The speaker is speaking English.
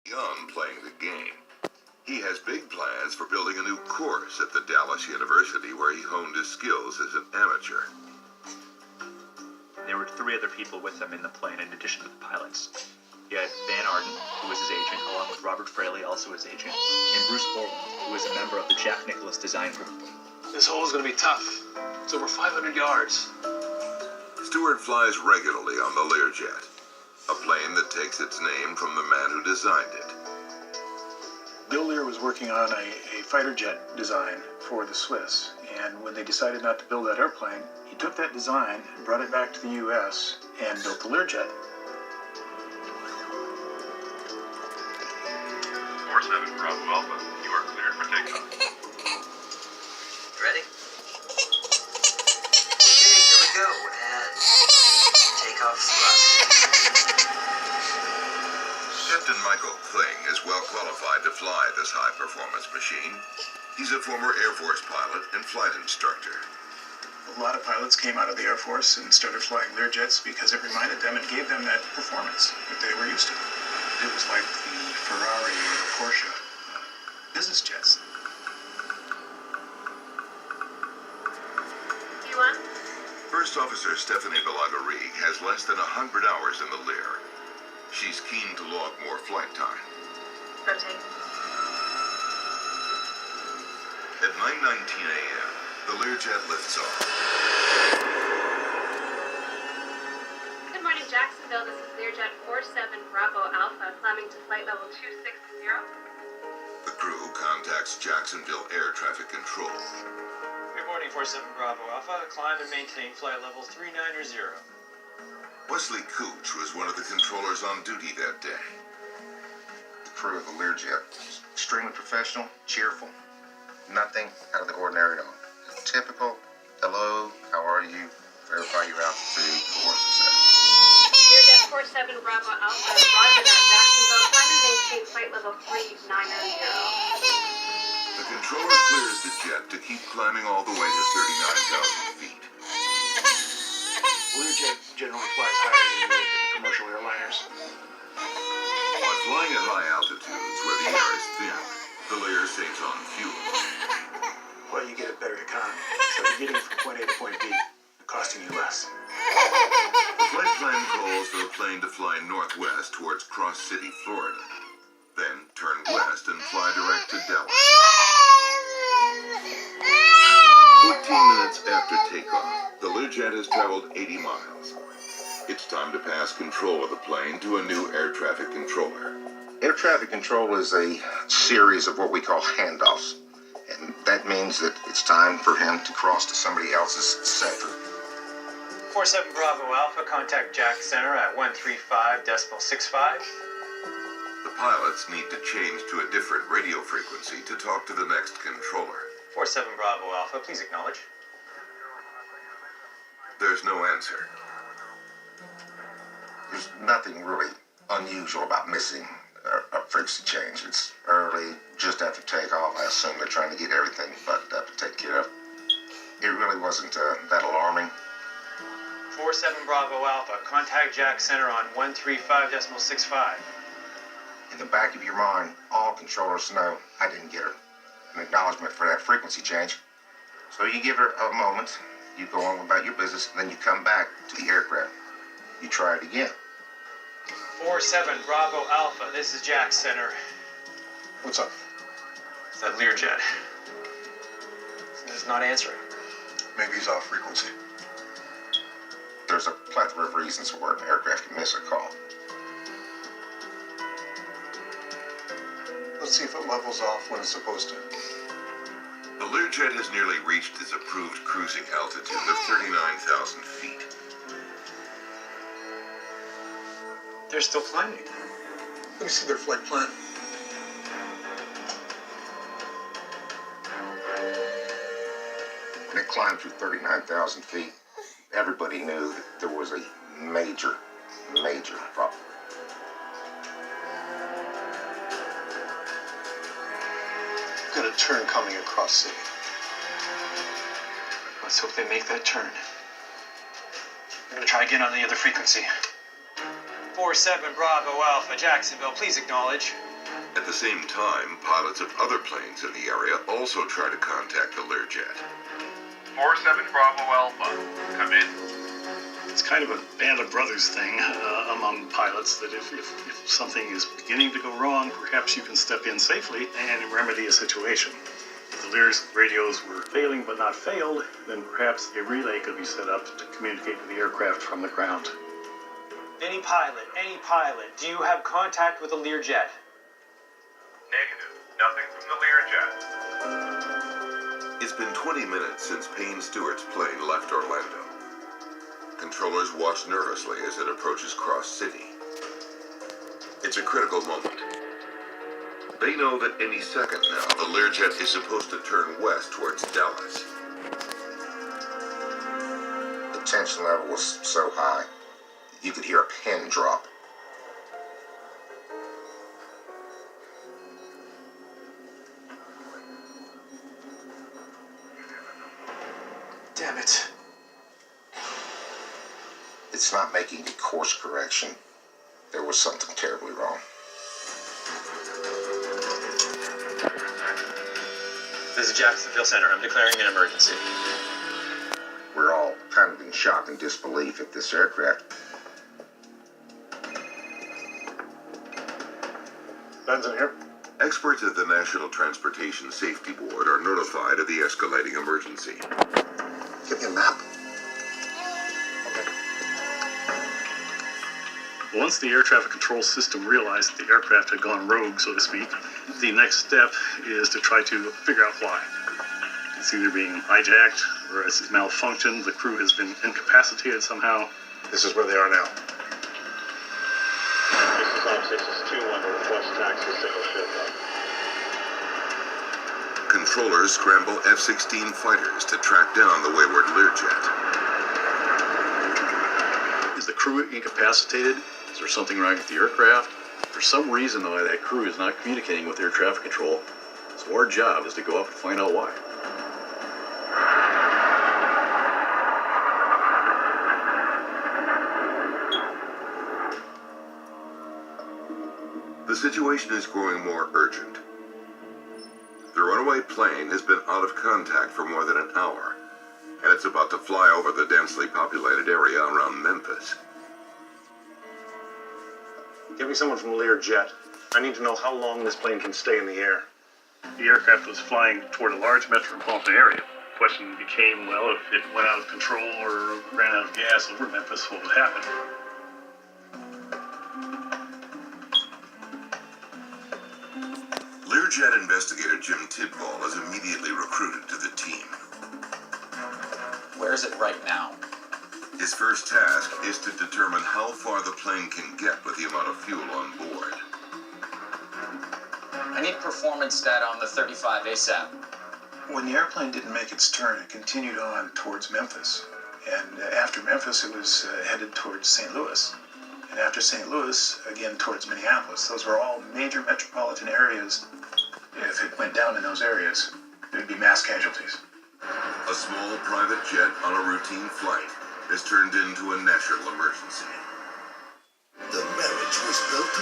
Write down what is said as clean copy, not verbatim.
beyond playing the game. He has big plans for building a new course at the Dallas University where he honed his skills as an amateur. There were 3 other people with him in the plane in addition to the pilots. You had Van Arden, who was his agent, along with Robert Fraley, also his agent, and Bruce Borland, who was a member of the Jack Nicklaus design group. This hole is going to be tough. It's over 500 yards. Stewart flies regularly on the Learjet, a plane that takes its name from the man who designed it. Bill Lear was working on a fighter jet design for the Swiss, and when they decided not to build that airplane, he took that design and brought it back to the U.S. and built the Learjet. 47 Bravo Alpha, you are cleared for takeoff. Ready? Okay, here we go, and takeoff thrust. Captain Michael Kling is well qualified to fly this high-performance machine. He's a former Air Force pilot and flight instructor. A lot of pilots came out of the Air Force and started flying Learjets because it reminded them and gave them that performance that they were used to. It was like the Ferrari or the Porsche business jets. First Officer Stephanie Balaguerie has less than 100 hours in the Lear. She's keen to log more flight time. Rotate. At 9:19 a.m., the Learjet lifts off. Good morning, Jacksonville. This is Learjet 47 Bravo Alpha, climbing to flight level 260. The crew contacts Jacksonville Air Traffic Control. Good morning, 47 Bravo Alpha. Climb and maintain flight level 390. Wesley Cooch was one of the controllers on duty that day. The crew of the Learjet was extremely professional, cheerful, nothing out of the ordinary at all. Typical, hello, how are you, verify your altitude, course, etc. Learjet 47 Bravo Alpha, roger that, Jacksonville. Climb and maintain flight level 390. The controller clears the jet to keep climbing all the way to 39,000 feet. Learjet generally flies higher than the commercial airliners. By flying at high altitudes where the air is thin, the Lear saves on fuel. Well, you get a better economy. So you're getting from point A to point B, costing you less. The flight plan calls for the plane to fly northwest towards Cross City, Florida. Then turn west and fly direct to Dallas. 14 minutes after takeoff, the Learjet has traveled 80 miles. It's time to pass control of the plane to a new air traffic controller. Air traffic control is a series of what we call handoffs, and that means that it's time for him to cross to somebody else's sector. 47 Bravo Alpha, contact Jack Center at 135.65. The pilots need to change to a different radio frequency to talk to the next controller. 47 Bravo Alpha, please acknowledge. There's no answer. There's nothing really unusual about missing a frequency change. It's early, just after takeoff. I assume they're trying to get everything buttoned up to take care of. It really wasn't that alarming. 47 Bravo Alpha, contact Jack Center on 135.65. In the back of your mind, all controllers know I didn't get an acknowledgement for that frequency change. So you give her a moment, you go on about your business, and then you come back to the aircraft. You try it again. 47 Bravo Alpha, this is Jack Center. What's up? It's that Learjet. It's not answering. Maybe he's off frequency. There's a plethora of reasons where an aircraft can miss a call. Let's see if it levels off when it's supposed to. The Learjet has nearly reached its approved cruising altitude of 39,000 feet. They're still climbing. Let me see their flight plan. When it climbed through 39,000 feet, everybody knew that there was a major problem. Got a turn coming across city. Let's hope they make that turn. I'm gonna try again on the other frequency. 47 Bravo Alpha, Jacksonville, please acknowledge. At the same time, pilots of other planes in the area also try to contact the Learjet. 47 Bravo Alpha, come in. It's kind of a band of brothers thing among pilots that if something is beginning to go wrong, perhaps you can step in safely and remedy a situation. If the Lear's radios were failing but not failed, then perhaps a relay could be set up to communicate with the aircraft from the ground. Any pilot, do you have contact with the Learjet? Negative. Nothing from the Learjet. It's been 20 minutes since Payne Stewart's plane left Orlando. Controllers watch nervously as it approaches Cross City. It's a critical moment. They know that any second now, the Learjet is supposed to turn west towards Dallas. The tension level was so high, you could hear a pin drop. Damn it. It's not making a course correction. There was something terribly wrong. This is Jacksonville Center. I'm declaring an emergency. We're all kind of in shock and disbelief at this aircraft. Benson here. Experts at the National Transportation Safety Board are notified of the escalating emergency. Give me a map. Once the air traffic control system realized that the aircraft had gone rogue, so to speak, the next step is to try to figure out why. It's either being hijacked, or it's malfunctioned, the crew has been incapacitated somehow. This is where they are now. This is Operations 2-1 to request taxi signal ship. Controllers scramble F-16 fighters to track down the wayward Learjet. Is the crew incapacitated? Is there something wrong with the aircraft? For some reason, though, that crew is not communicating with air traffic control. So our job is to go up and find out why. The situation is growing more urgent. The runaway plane has been out of contact for more than an hour, and it's about to fly over the densely populated area around Memphis. Give me someone from Learjet. I need to know how long this plane can stay in the air. The aircraft was flying toward a large metropolitan area. The question became, well, if it went out of control or ran out of gas over Memphis, what would happen? Learjet investigator Jim Tidball is immediately recruited to the team. Where is it right now? His first task is to determine how far the plane can get with the amount of fuel on board. I need performance data on the 35 ASAP. When the airplane didn't make its turn, it continued on towards Memphis. And after Memphis, it was headed towards St. Louis. And after St. Louis, again towards Minneapolis. Those were all major metropolitan areas. If it went down in those areas, there'd be mass casualties. A small private jet on a routine flight is turned into a national emergency. The marriage was built